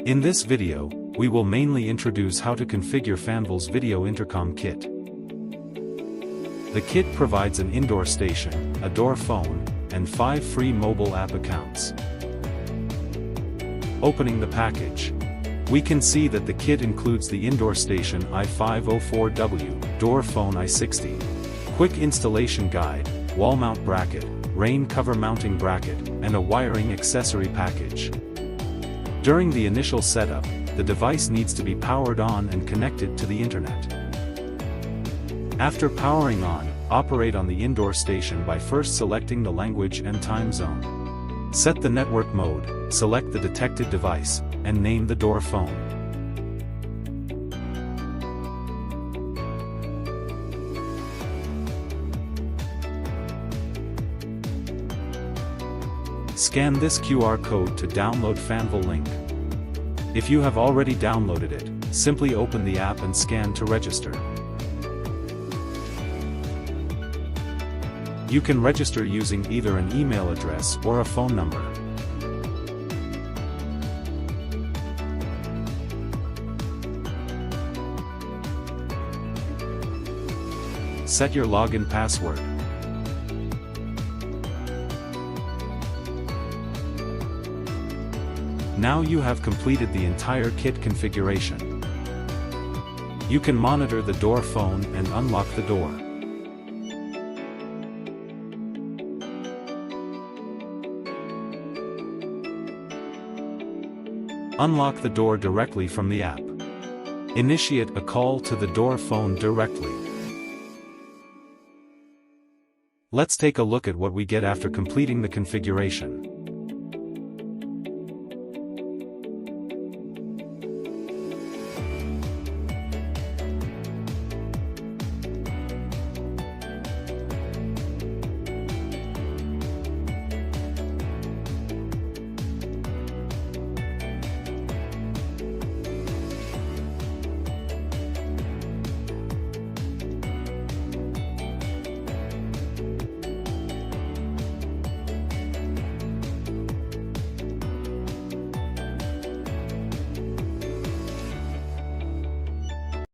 In this video, we will mainly introduce how to configure Fanvil's video intercom kit. The kit provides an indoor station, a door phone, and 5 free mobile app accounts. Opening the package, we can see that the kit includes the indoor station i504W, door phone i60, quick installation guide, wall mount bracket, rain cover mounting bracket, and a wiring accessory package. During the initial setup, the device needs to be powered on and connected to the internet. After powering on, operate on the indoor station by first selecting the language and time zone. Set the network mode, select the detected device, and name the door phone. Scan this QR code to download Fanvil link. If you have already downloaded it, simply open the app and scan to register. You can register using either an email address or a phone number. Set your login password. Now you have completed the entire kit configuration. You can monitor the door phone and unlock the door. Unlock the door directly from the app. Initiate a call to the door phone directly. Let's take a look at what we get after completing the configuration.